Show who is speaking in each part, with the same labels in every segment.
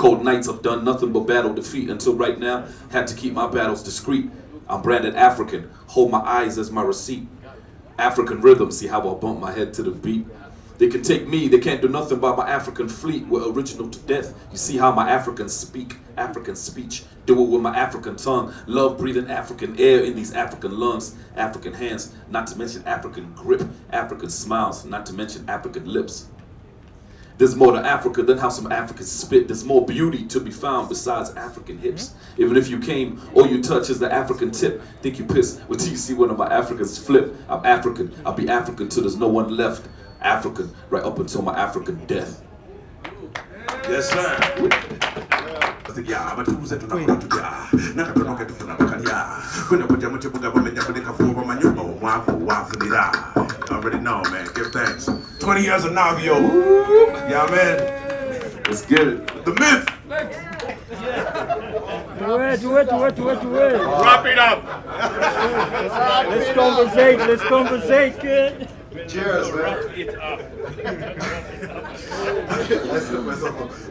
Speaker 1: cold nights, I've done nothing but battle defeat until right now. Had to keep my battles discreet. I'm branded African, hold my eyes as my receipt. African rhythm, see how I bump my head to the beat. They can take me, they can't do nothing by my African fleet. We're original to death. You see how my Africans speak, African speech. Do it with my African tongue. Love breathing African air in these African lungs. African hands, not to mention African grip. African smiles, not to mention African lips. There's more to Africa than how some Africans spit. There's more beauty to be found besides African hips. Even if you came, all you touch is the African tip. Think you piss, wait till you see one of my Africans flip. I'm African, I'll be African till there's no one left. African, right up until my African death.
Speaker 2: Yes, sir. Yeah, but who's it to know to ya? Not to know to Funakaria. When I put your much about when you put for my new I already know, man. Give thanks. 20 years of Navio. Yeah, man.
Speaker 1: Let's get it.
Speaker 2: The myth.
Speaker 3: Do it.
Speaker 2: Wrap it up.
Speaker 3: Let's conversate, kid.
Speaker 4: Cheers, man.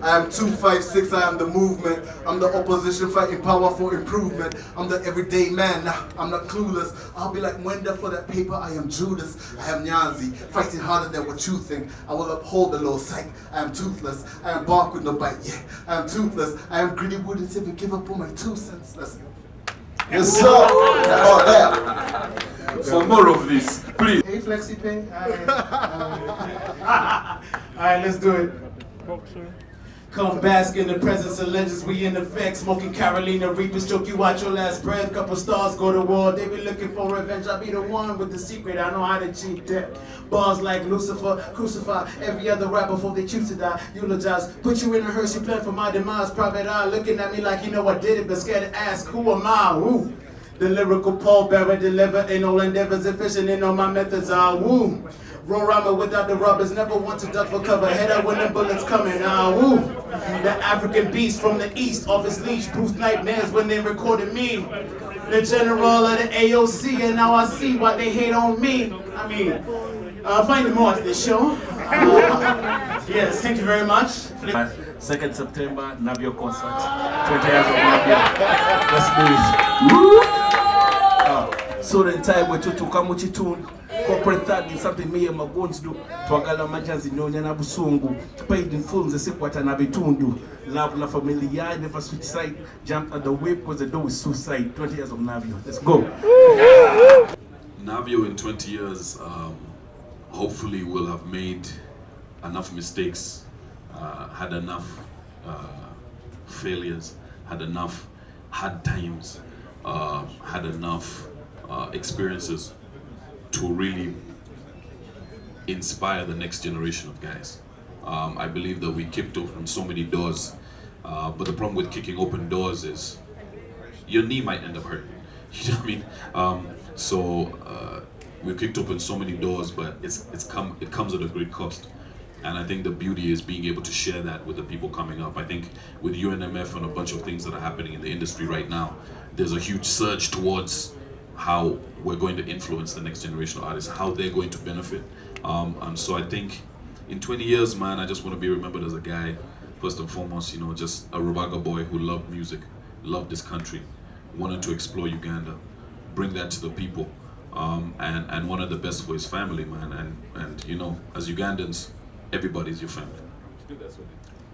Speaker 4: I am 256, I am the movement. I'm the opposition fighting power for improvement. I'm the everyday man, nah, I'm not clueless. I'll be like Wenda for that paper, I am Judas. I am Nyanzi, fighting harder than what you think. I will uphold the law, psych. I am toothless, I am bark with no bite, yeah. I am toothless, I am greedy, wouldn't even give up on my 2 cents. Let's go.
Speaker 1: Yes, sir. Oh, yeah. For more of this, please.
Speaker 4: Hey, Flexi Ping. Alright, let's do it. Come bask in the presence of legends, we in effect. Smoking Carolina Reapers, choke you out your last breath. Couple stars go to war, they be looking for revenge. I be the one with the secret, I know how to cheat that. Bars like Lucifer, crucify every other rapper before they choose to die. Eulogize, put you in a hearse, you plan for my demise. Private eye looking at me like you know I did it, but scared to ask, who am I? Woo. The lyrical pallbearer deliver in all endeavors, efficient in all my methods. Woo. Roll rhymer without the rubbers, never want to duck for cover. Head up when the bullets coming. Woo. The African beast from the east, off his leash, proofs nightmares when they recorded me. The general of the AOC, and now I see why they hate on me. I mean, find more to this show. Yes, thank you very much.
Speaker 5: 2nd September, Navio concert. 20 years of Navio. Let's do it. So the time we to come with tune. Corporate third is something me and my goons do. Twagala majazi nyonya na busungu. Paid in full, the sikwata na bitundu. Love la familia, never switch side. Jump at the whip because the door is suicide. 20 years of Navio. Let's go.
Speaker 1: Navio in 20 years, hopefully will have made enough mistakes, had enough failures, had enough hard times, had enough experiences to really inspire the next generation of guys. I believe that we kicked open so many doors, but the problem with kicking open doors is your knee might end up hurting. You know what I mean? We've kicked open so many doors, but it comes at a great cost. And I think the beauty is being able to share that with the people coming up. I think with UNMF and a bunch of things that are happening in the industry right now, there's a huge surge towards how we're going to influence the next generation of artists, how they're going to benefit. And so I think in 20 years, man, I just want to be remembered as a guy, first and foremost, you know, just a Rubaga boy who loved music, loved this country, wanted to explore Uganda, bring that to the people, and wanted the best for his family, man. And you know, as Ugandans, everybody's your family.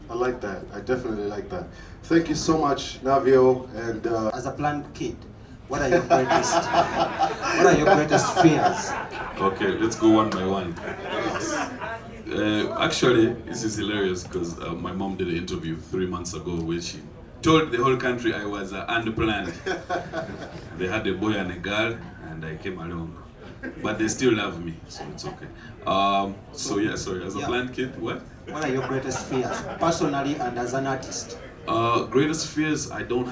Speaker 4: I like that. I definitely like that. Thank you so much, Navio. And
Speaker 6: as a planned kid, what are your greatest fears?
Speaker 1: Okay, let's go one by one. Actually, this is hilarious because my mom did an interview 3 months ago where she told the whole country I was unplanned. They had a boy and a girl, and I came along. But they still love me, so it's okay. As a planned kid, what?
Speaker 6: What are your greatest fears, personally and as an artist?
Speaker 1: Greatest fears, I don't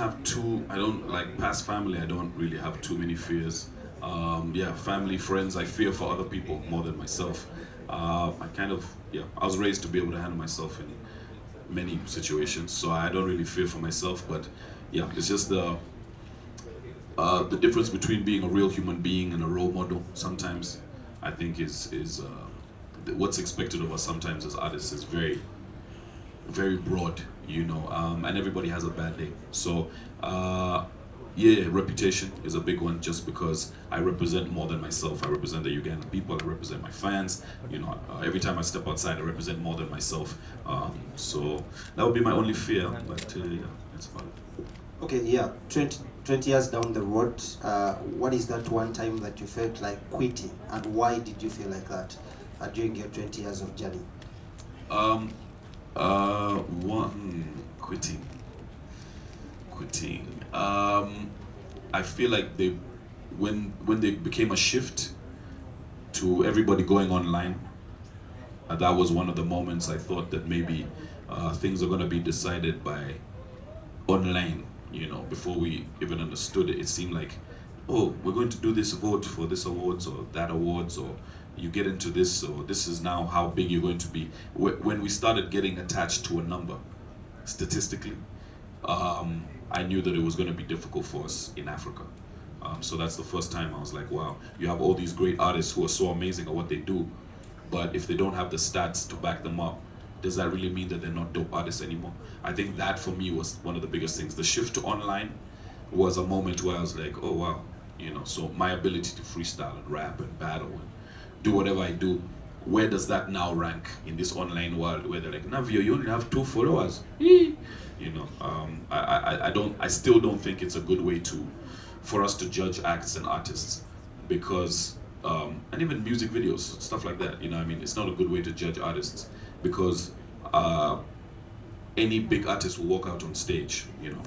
Speaker 1: like past family, I don't really have too many fears. Family, friends, I fear for other people more than myself. I was raised to be able to handle myself in many situations, so I don't really fear for myself, but yeah, it's just the difference between being a real human being and a role model sometimes, I think is what's expected of us sometimes as artists is very, very broad. you know, and everybody has a bad day. So, yeah, reputation is a big one just because I represent more than myself. I represent the Ugandan people, I represent my fans. You know, every time I step outside, I represent more than myself. So that would be my only fear, but yeah, that's about it.
Speaker 6: Okay, yeah, 20 years down the road, what is that one time that you felt like quitting, and why did you feel like that during your 20 years of journey?
Speaker 1: Quitting. I feel like when they became a shift to everybody going online, that was one of the moments I thought that maybe things are going to be decided by online. You know, before we even understood it, it seemed like, oh, we're going to do this vote for this awards or that awards, or you get into this, or this is now how big you're going to be. When we started getting attached to a number, statistically, I knew that it was going to be difficult for us in Africa. So that's the first time I was like, wow, you have all these great artists who are so amazing at what they do, but if they don't have the stats to back them up, does that really mean that they're not dope artists anymore? I think that for me was one of the biggest things. The shift to online was a moment where I was like, oh wow, you know, so my ability to freestyle and rap and battle and do whatever I do, where does that now rank in this online world where they're like, Navio, you only have 2 followers? You know, I still don't think it's a good way for us to judge acts and artists, because and even music videos, stuff like that, you know, I mean, it's not a good way to judge artists, because any big artist will walk out on stage, you know,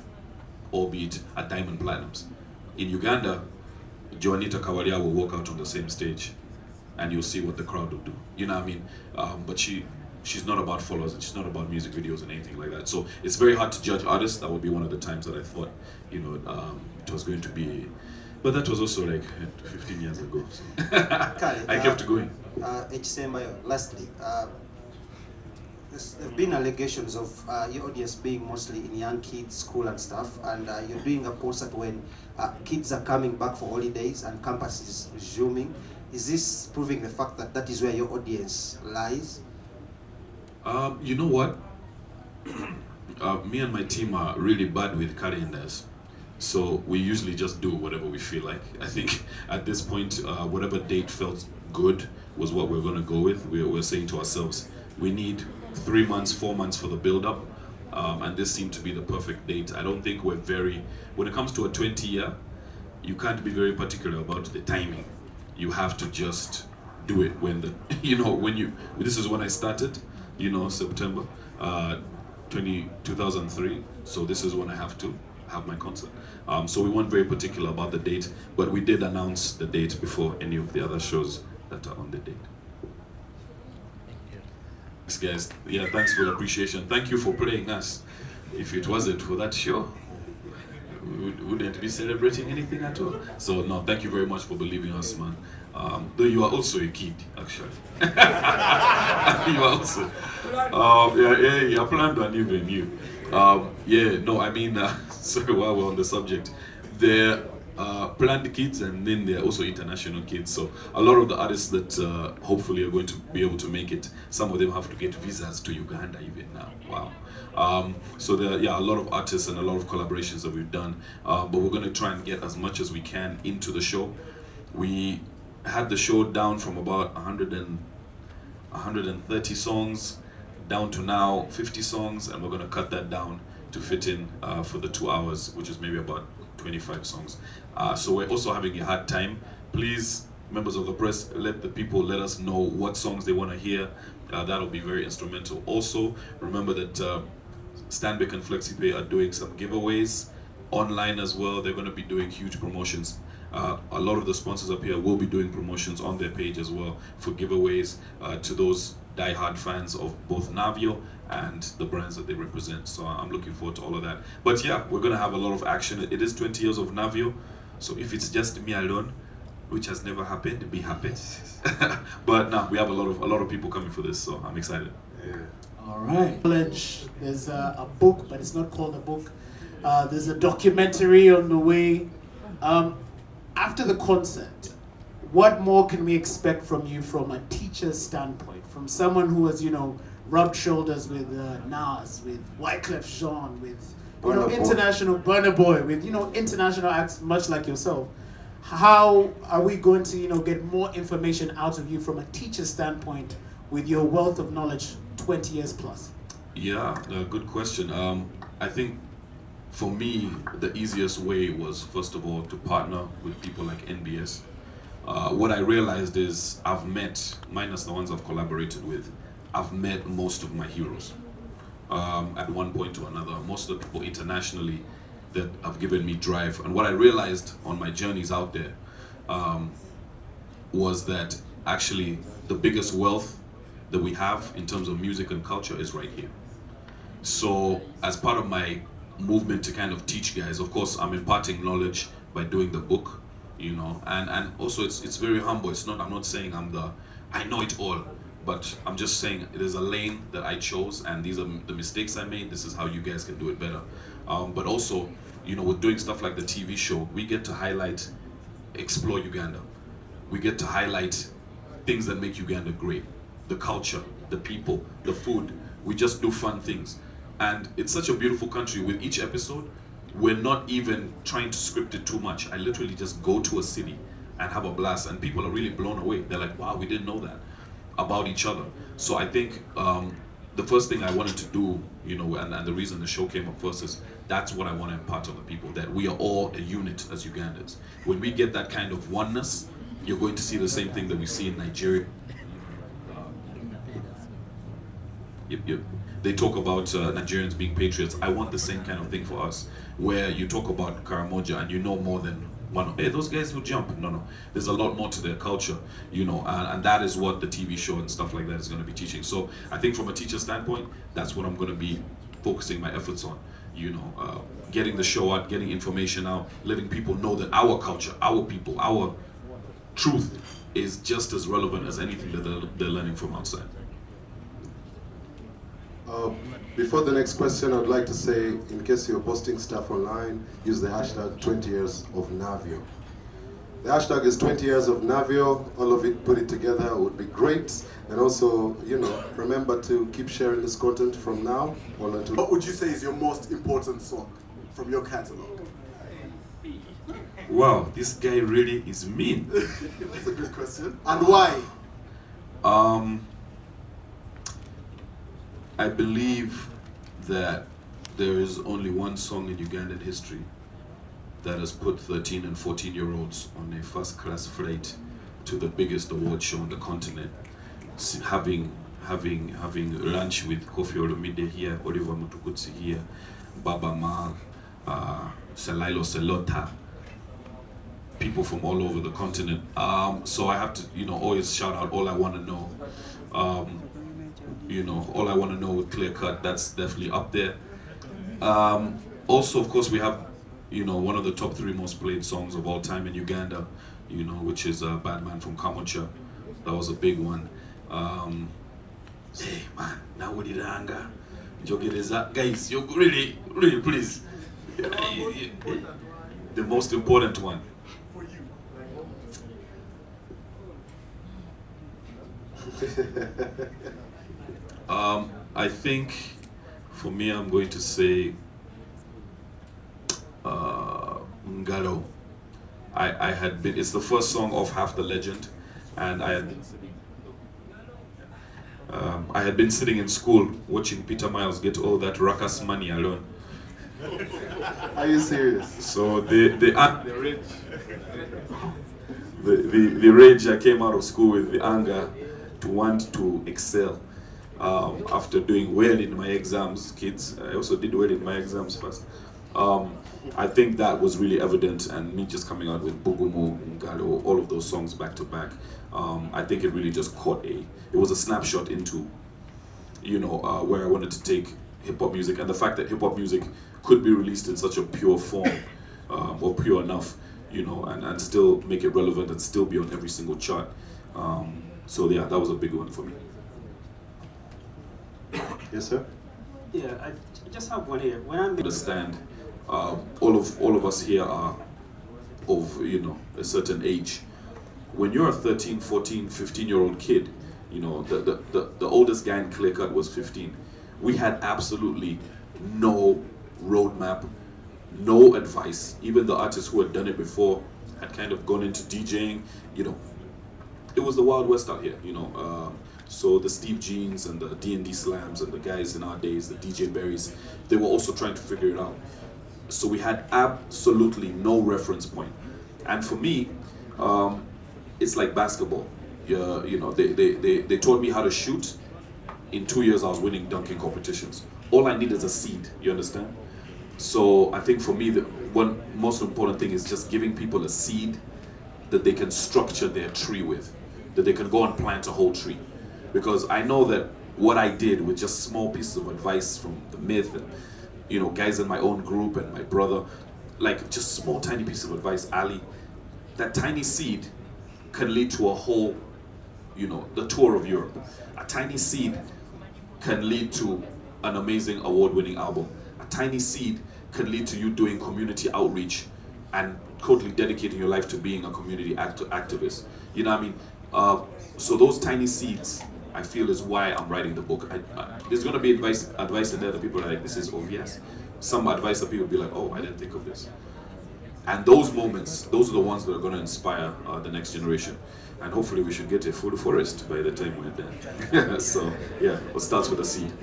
Speaker 1: albeit at Diamond Platinums. In Uganda, Joanita Kawalia will walk out on the same stage and you'll see what the crowd will do, you know what I mean? But she's not about followers, and she's not about music videos and anything like that. So it's very hard to judge artists. That would be one of the times that I thought, you know, it was going to be, but that was also like 15 years ago. So. I kept going.
Speaker 6: Lastly, there have been allegations of your audience being mostly in young kids, school and stuff, and you're doing a concert when kids are coming back for holidays and campus is resuming. Is this proving the fact that that is where your audience lies?
Speaker 1: You know what? Me and my team are really bad with calendars. So we usually just do whatever we feel like. I think at this point, whatever date felt good was what we're going to go with. We're saying to ourselves, we need 3 months, 4 months for the build-up. And this seemed to be the perfect date. I don't think when it comes to a 20-year, you can't be very particular about the timing. You have to just do it when this is when I started, you know, September 2003. So this is when I have to have my concert. So we weren't very particular about the date, but we did announce the date before any of the other shows that are on the date. Thanks, guys. Yeah, thanks for the appreciation. Thank you for playing us. If it wasn't for that show, we wouldn't be celebrating anything at all. So no, thank you very much for believing us, man. Though you are also a kid, actually. You are also. Yeah, planned and even you. Yeah, no, I mean, sorry, while we're on the subject, they're planned kids and then they're also international kids. So a lot of the artists that hopefully are going to be able to make it, some of them have to get visas to Uganda even now. Wow. So there are a lot of artists and a lot of collaborations that we've done, but we're going to try and get as much as we can into the show. We had the show down from about 130 songs down to now 50 songs, and we're going to cut that down to fit in for the 2 hours, which is maybe about 25 songs. So we're also having a hard time. Please, members of the press, let us know what songs they want to hear. That'll be very instrumental. Also, remember that Stanbic and FlexiPay are doing some giveaways online as well. They're going to be doing huge promotions. A lot of the sponsors up here will be doing promotions on their page as well for giveaways to those die-hard fans of both Navio and the brands that they represent. So I'm looking forward to all of that. But yeah, we're going to have a lot of action. It is 20 years of Navio, so if it's just me alone, which has never happened, be happy. But no, we have a lot of people coming for this, so I'm excited.
Speaker 2: Yeah.
Speaker 4: All right. There's a book, but it's not called a book. There's a documentary on the way. After the concert, what more can we expect from you from a teacher's standpoint, from someone who has, rubbed shoulders with Nas, with Wyclef Jean, with
Speaker 7: Burna Boy.
Speaker 4: international Burna Boy, with international acts much like yourself. How are we going to get more information out of you from a teacher standpoint with your wealth of knowledge, 20 years plus?
Speaker 1: Yeah, good question. I think for me, the easiest way was, first of all, to partner with people like NBS. What I realized is I've met, minus the ones I've collaborated with, I've met most of my heroes at one point or another. Most of the people internationally that have given me drive. And what I realized on my journeys out there was that actually the biggest wealth that we have in terms of music and culture is right here. So as part of my movement to kind of teach guys, of course I'm imparting knowledge by doing the book, and also it's very humble. I'm not saying I know it all, but I'm just saying there's a lane that I chose and these are the mistakes I made. This is how you guys can do it better. But also, with doing stuff like the TV show, we get to highlight, explore Uganda. We get to highlight things that make Uganda great. The culture, the people, the food. We just do fun things. And it's such a beautiful country. With each episode, we're not even trying to script it too much. I literally just go to a city and have a blast, and people are really blown away. They're like, wow, we didn't know that about each other. So I think the first thing I wanted to do, and the reason the show came up first is that's what I want to impart on the people, that we are all a unit as Ugandans. When we get that kind of oneness, you're going to see the same thing that we see in Nigeria. Yep. They talk about Nigerians being patriots. I want the same kind of thing for us, where you talk about Karamoja and you know more than one. Hey, those guys will jump. No. There's a lot more to their culture, and that is what the TV show and stuff like that is going to be teaching. So I think from a teacher standpoint, that's what I'm going to be focusing my efforts on. Getting the show out, getting information out, letting people know that our culture, our people, our truth is just as relevant as anything that they're learning from outside.
Speaker 7: Before the next question, I'd like to say, in case you're posting stuff online, use the hashtag 20 years of Navio. The hashtag is 20 years of Navio. All of it, put it together, would be great. And also, remember to keep sharing this content from now on until...
Speaker 8: What would you say is your most important song from your catalog?
Speaker 1: Wow, this guy really is mean.
Speaker 8: That's a good question. And why?
Speaker 1: I believe that there is only one song in Ugandan history that has put 13 and 14-year-olds on a first-class flight to the biggest award show on the continent. Having lunch with Kofi Olomide here, Oliver Mutukudzi here, Baba Mal, Selailo Selota, people from all over the continent. So I have to, always shout out All I Want to Know. All I Want to Know with Clear Cut, that's definitely up there. Also, of course, we have, one of the top 3 most played songs of all time in Uganda, which is Bad Man from Kamocha. That was a big one. Hey, man, now what did anger? Guys, you really, please. The most important one. I think for me, I'm going to say Ngalo. I had been, it's the first song of Half the Legend, and I had been sitting in school watching Peter Miles get all that ruckus money alone.
Speaker 7: Are you serious?
Speaker 1: So the rage I came out of school with, the anger to want to excel. After doing well in my exams, kids, I also did well in my exams first. I think that was really evident, and me just coming out with Bugumu, Ngalo, all of those songs back to back, I think it really just caught it was a snapshot into, where I wanted to take hip-hop music, and the fact that hip-hop music could be released in such a pure form, or pure enough, and still make it relevant and still be on every single chart. So yeah, that was a big one for me.
Speaker 7: Yes, sir?
Speaker 9: Yeah, I just have one here. When I'm
Speaker 1: Understand, all of us here are of a certain age. When you're a 13, 14, 15-year-old kid, You know, the oldest guy in Clear Cut was 15. We had absolutely no roadmap, no advice. Even the artists who had done it before had kind of gone into DJing. You know, it was the Wild West out here. You know, so the Steve Jeans and the D&D Slams and the guys in our days, the DJ Berries, they were also trying to figure it out. So we had absolutely no reference point. And for me, it's like basketball. You know, they taught me how to shoot. In 2 years, I was winning dunking competitions. All I need is a seed, you understand? So I think for me, the one most important thing is just giving people a seed that they can structure their tree with, that they can go and plant a whole tree. Because I know that what I did with just small pieces of advice from the myth and, you know, guys in my own group and my brother, like just small tiny piece of advice, Ali, that tiny seed can lead to a whole, you know, the tour of Europe. A tiny seed can lead to an amazing award-winning album. A tiny seed can lead to you doing community outreach and totally dedicating your life to being a community activist. You know what I mean? So those tiny seeds, I feel, is why I'm writing the book. There's going to be advice in there that people are like, this is obvious. Some advice that people will be like, oh, I didn't think of this. And those moments, those are the ones that are going to inspire the next generation. And hopefully we should get a full forest by the time we're done. So, yeah, it starts with a seed.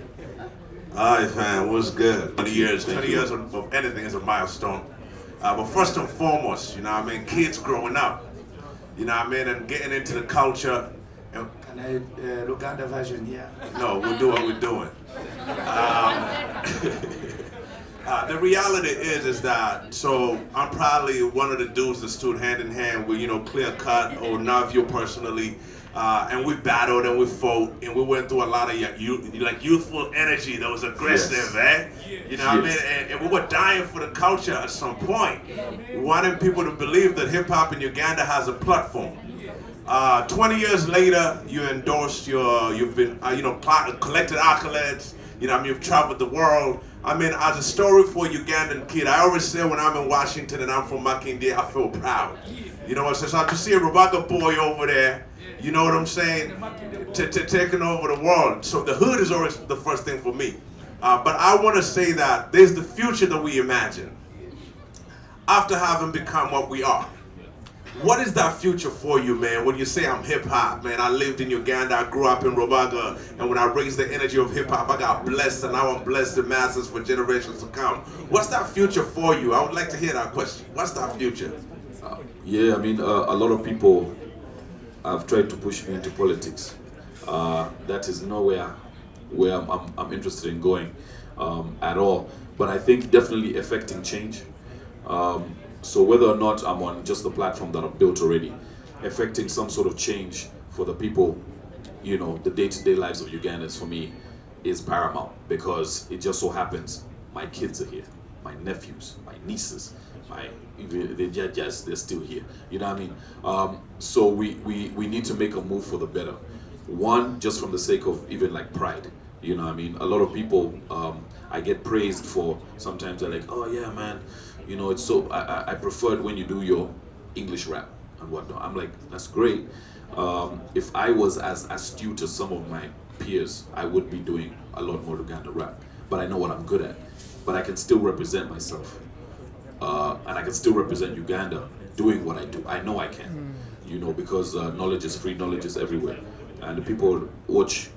Speaker 2: All right, fam, what's good? 20 years of anything is a milestone. But first and foremost, you know what I mean, kids growing up, you know what I mean, and getting into the culture. And,
Speaker 4: Can I Luganda version? Yeah.
Speaker 2: no, we'll do what we're doing. The reality is that, so I'm probably one of the dudes that stood hand in hand with, you know, Clear Cut or Navio personally, and we battled and we fought and we went through a lot of youthful energy that was aggressive, yes. You know what I mean? And we were dying for the culture at some point. We wanted people to believe that hip hop in Uganda has a platform. 20 years later, you endorsed you've been, collected accolades. You know, I mean, you've traveled the world. I mean, as a story for a Ugandan kid, I always say when I'm in Washington and I'm from Makindi, I feel proud. You know what I'm saying? So to see a Rubaga boy over there, you know what I'm saying, taking over the world. So the hood is always the first thing for me. But I want to say that there's the future that we imagine after having become what we are. What is that future for you, man? When you say I'm hip-hop, man, I lived in Uganda, I grew up in Rubaga, and when I raised the energy of hip-hop, I got blessed, and now I'm blessed the masses for generations to come. What's that future for you? I would like to hear that question. What's that future?
Speaker 1: Yeah, I mean, a lot of people have tried to push me into politics. That is nowhere where I'm interested in going at all. But I think definitely affecting change. So whether or not I'm on just the platform that I've built already, affecting some sort of change for the people, you know, the day-to-day lives of Ugandans for me is paramount, because it just so happens my kids are here, my nephews, my nieces, the judges, they're still here. You know what I mean? So we need to make a move for the better. One, just from the sake of even like pride. You know what I mean? A lot of people, I get praised for, sometimes they're like, oh yeah, man, you know, it's so, I prefer it when you do your English rap and whatnot. I'm like, that's great. If I was as astute as some of my peers, I would be doing a lot more Luganda rap. But I know what I'm good at. But I can still represent myself. And I can still represent Uganda doing what I do. I know I can, you know, because knowledge is free, knowledge is everywhere. And the people watch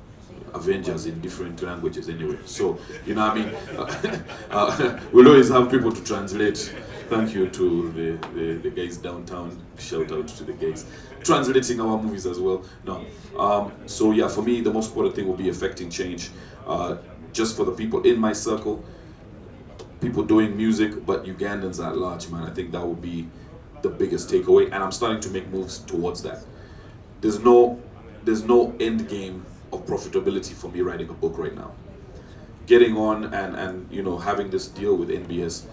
Speaker 1: Avengers in different languages anyway. So, you know what I mean? We'll always have people to translate. Thank you to the guys downtown. Shout out to the guys. Translating our movies as well. No. So yeah, for me, the most important thing will be affecting change. Just for the people in my circle, people doing music, but Ugandans at large, man. I think that would be the biggest takeaway. And I'm starting to make moves towards that. There's no end game of profitability for me writing a book right now. Getting on and you know, having this deal with NBS,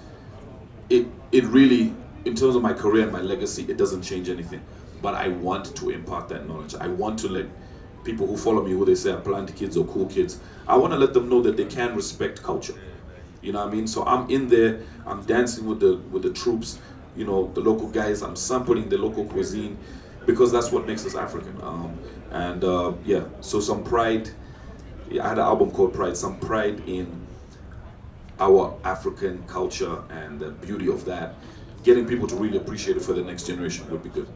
Speaker 1: it really, in terms of my career and my legacy, it doesn't change anything. But I want to impart that knowledge. I want to let people who follow me, who they say are plant kids or cool kids, I want to let them know that they can respect culture. You know what I mean? So I'm in there, I'm dancing with the troops, you know, the local guys, I'm sampling the local cuisine, because that's what makes us African. And yeah, so some pride. I had an album called Pride. Some pride in our African culture and the beauty of that. Getting people to really appreciate it for the next generation would be good.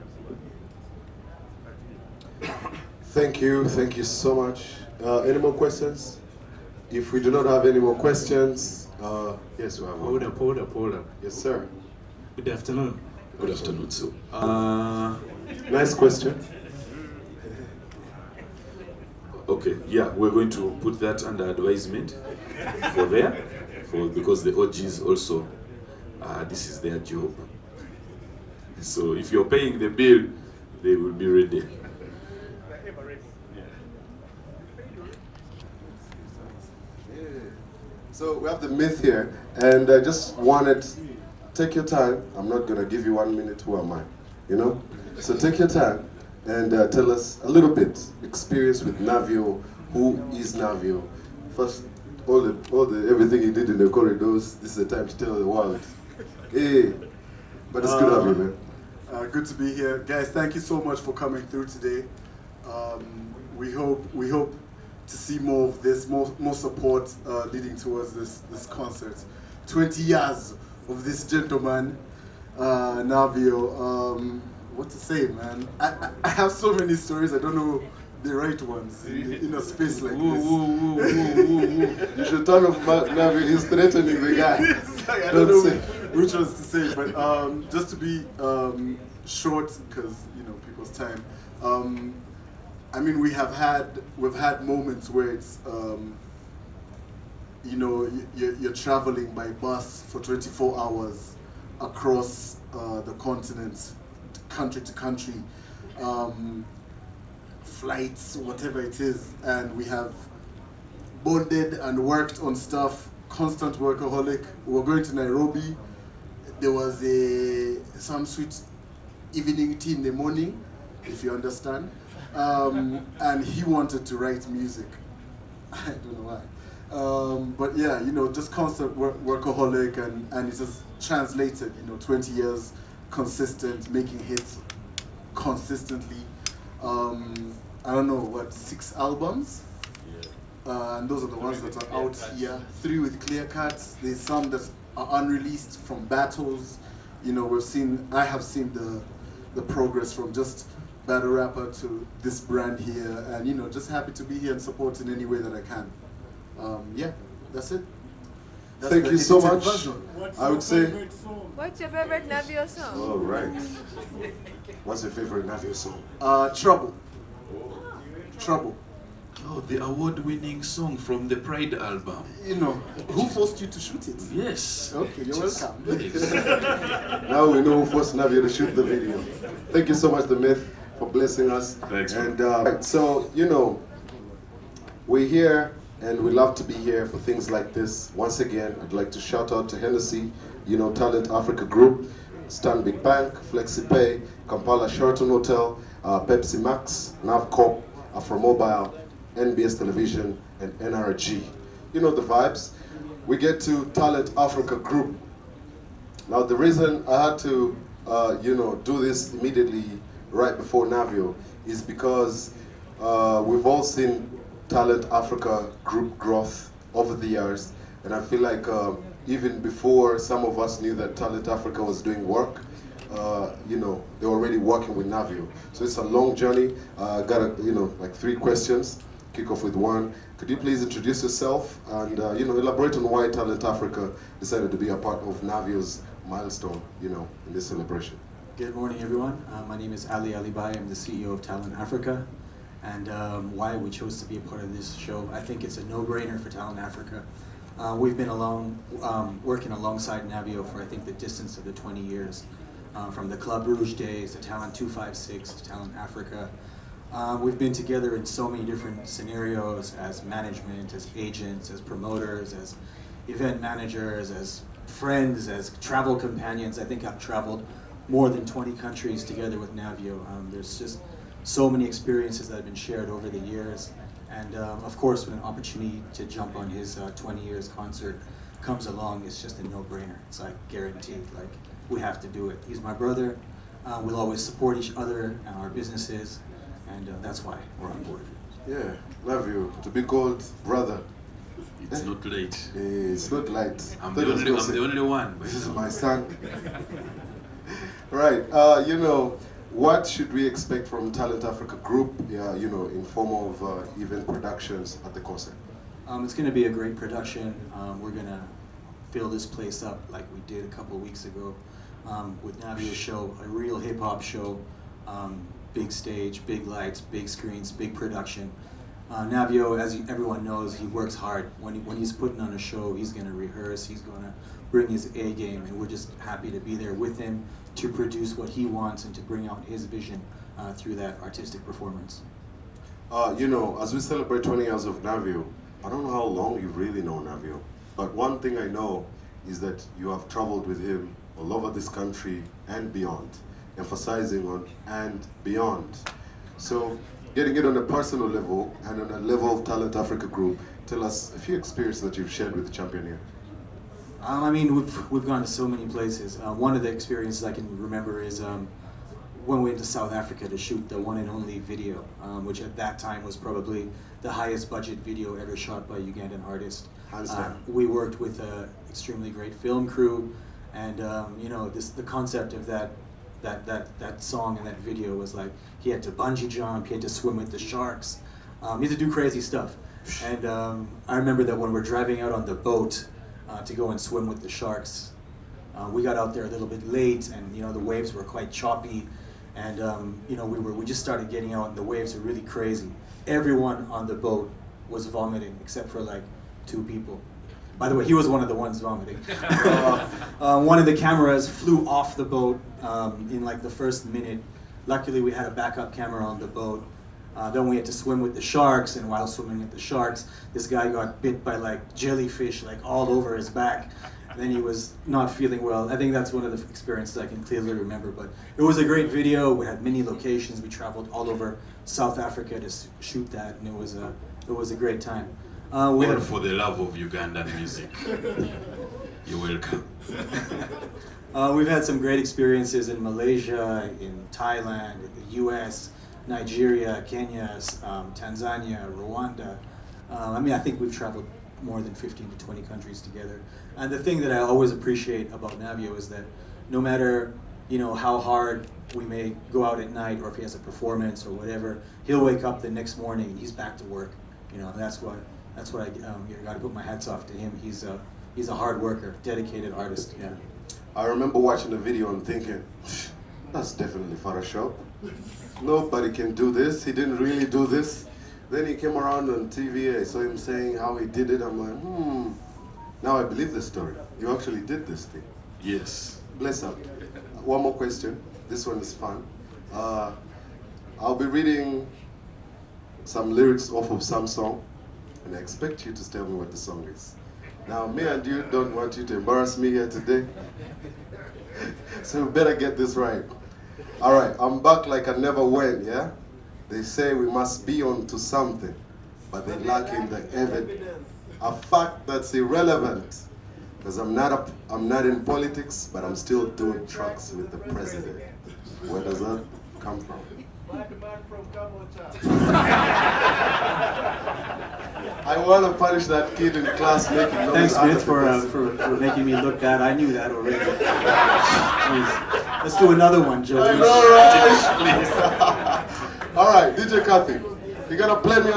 Speaker 7: Thank you so much. Any more questions? If we do not have any more questions, yes, we have one.
Speaker 10: Hold up.
Speaker 7: Yes, sir.
Speaker 10: Good afternoon.
Speaker 1: Good afternoon, sir.
Speaker 7: Nice question.
Speaker 1: Okay, yeah, we're going to put that under advisement for there, because the OGs also, this is their job. So if you're paying the bill, they will be ready.
Speaker 7: So we have the myth here, and I just wanted, take your time. I'm not gonna give you 1 minute. Who am I? You know. So take your time and tell us a little bit experience with Navio. Who is Navio? First, all the everything he did in the corridors. This is the time to tell the world. Hey, but it's good to have you, man.
Speaker 8: Good to be here, guys. Thank you so much for coming through today. We hope to see more of this, more support leading towards this concert. 20 years of this gentleman, Navio. What to say, man? I have so many stories. I don't know the right ones in a space like this.
Speaker 7: You should turn off Navio. He's threatening the guy.
Speaker 8: I don't know which ones to say, but just to be short, because people's time. I mean, we've had moments where it's you're traveling by bus for 24 hours across the continent, country to country, flights, whatever it is, and we have bonded and worked on stuff. Constant workaholic. We were going to Nairobi. There was some sweet evening tea in the morning, if you understand. And he wanted to write music. I don't know why. But yeah, just constant workaholic, and it has translated, 20 years consistent, making hits consistently. I don't know, 6 albums? And those are the ones that are out here. 3 with clear cuts. There's some that are unreleased from battles. I have seen the progress from just battle rapper to this brand here, and just happy to be here and support in any way that I can. Yeah, that's it. That's
Speaker 7: Thank you so much. I would say.
Speaker 11: What's your favorite Navio song?
Speaker 7: All right. What's your favorite Navio song?
Speaker 8: Trouble. Trouble.
Speaker 1: Oh, the award-winning song from the Pride album.
Speaker 8: Who forced you to shoot it?
Speaker 1: Yes.
Speaker 8: Okay, you're welcome.
Speaker 7: Now we know who forced Navio to shoot the video. Thank you so much, The Myth, for blessing us.
Speaker 1: Thanks.
Speaker 7: And so, we're here and we love to be here for things like this. Once again, I'd like to shout out to Hennessy, Talent Africa Group, Stanbic Bank, FlexiPay, Kampala Sheraton Hotel, Pepsi Max, Navcorp, Afromobile, NBS Television, and NRG. You know the vibes. We get to Talent Africa Group. Now the reason I had to, do this immediately right before Navio is because we've all seen Talent Africa Group growth over the years, and I feel like even before some of us knew that Talent Africa was doing work, they were already working with Navio. So it's a long journey. Got 3 questions. Kick off with one. Could you please introduce yourself and elaborate on why Talent Africa decided to be a part of Navio's milestone, in this celebration?
Speaker 12: Good morning, everyone. My name is Ali Alibai. I'm the CEO of Talent Africa. And why we chose to be a part of this show, I think it's a no-brainer for Talent Africa. We've been working alongside Navio for, I think, the distance of the 20 years. From the Club Rouge days to Talent 256 to Talent Africa. We've been together in so many different scenarios as management, as agents, as promoters, as event managers, as friends, as travel companions. I think I've traveled more than 20 countries together with Navio. There's just so many experiences that have been shared over the years. And of course, when an opportunity to jump on his 20 years concert comes along, it's just a no-brainer. It's like guaranteed, like we have to do it. He's my brother. We'll always support each other and our businesses. and that's why we're on board.
Speaker 7: Yeah, Navio, to be called brother.
Speaker 1: It's not late.
Speaker 7: It's not light.
Speaker 1: I'm the only one.
Speaker 7: This is my son. Right, you know, what should we expect from Talent Africa Group, you know, in form of event productions at the concert?
Speaker 12: It's going to be a great production. We're going to fill this place up like we did a couple of weeks ago with Navio's show, a real hip-hop show. Big stage, big lights, big screens, big production. Navio, as everyone knows, he works hard. When he's putting on a show, he's going to rehearse, he's going to bring his A game, and we're just happy to be there with him to produce what he wants and to bring out his vision through that artistic performance.
Speaker 7: You know, as we celebrate 20 years of Navio, I don't know how long you've really known Navio, but one thing I know is that you have traveled with him all over this country and beyond, emphasizing on and beyond. So, getting it on a personal level and on a level of Talent Africa Group, tell us a few experiences that you've shared with the champion here.
Speaker 12: I mean, we've gone to so many places. One of the experiences I can remember is when we went to South Africa to shoot the one and only video, which at that time was probably the highest budget video ever shot by a Ugandan artist. We worked with an extremely great film crew, and you know, the concept of that song and that video was like he had to bungee jump, he had to swim with the sharks, he had to do crazy stuff. And I remember that when we're driving out on the boat to go and swim with the sharks, we got out there a little bit late, and you know, the waves were quite choppy, and you know, we just started getting out, and the waves were really crazy. Everyone on the boat was vomiting except for like 2 people. By the way, he was one of the ones vomiting. One of the cameras flew off the boat in like the first minute. Luckily, we had a backup camera on the boat. Then we had to swim with the sharks, and while swimming with the sharks, this guy got bit by like jellyfish like all over his back. And then he was not feeling well. I think that's one of the experiences I can clearly remember. But it was a great video. We had many locations. We traveled all over South Africa to shoot that, and it was a great time.
Speaker 1: All for the love of Ugandan music. You're welcome.
Speaker 12: We've had some great experiences in Malaysia, in Thailand, in the US, Nigeria, Kenya, Tanzania, Rwanda. I mean, I think we've traveled more than 15 to 20 countries together. And the thing that I always appreciate about Navio is that no matter, you know, how hard we may go out at night, or if he has a performance or whatever, he'll wake up the next morning and he's back to work. You know, that's what I got to put my hats off to him. He's a hard worker, dedicated artist. Yeah.
Speaker 7: I remember watching the video and thinking, that's definitely Photoshop. Nobody can do this. He didn't really do this. Then he came around on TV. I saw him saying how he did it. I'm like, now I believe the story. You actually did this thing.
Speaker 1: Yes.
Speaker 7: Bless up. One more question. This one is fun. I'll be reading some lyrics off of some song, and I expect you to tell me what the song is. Now, me and you don't want you to embarrass me here today, so we better get this right. All right, I'm back like I never went, yeah? They say we must be on to something, but they lack in the evidence. A fact that's irrelevant, because I'm not in politics, but I'm still doing trucks with the president. Where does that come from? I want to punish that kid in class making noise.
Speaker 12: Thanks, Smith, for making me look bad. I knew that already. Jeez. Let's do another one, Joe.
Speaker 7: I know, right? All right, DJ Kathy, you're gonna play me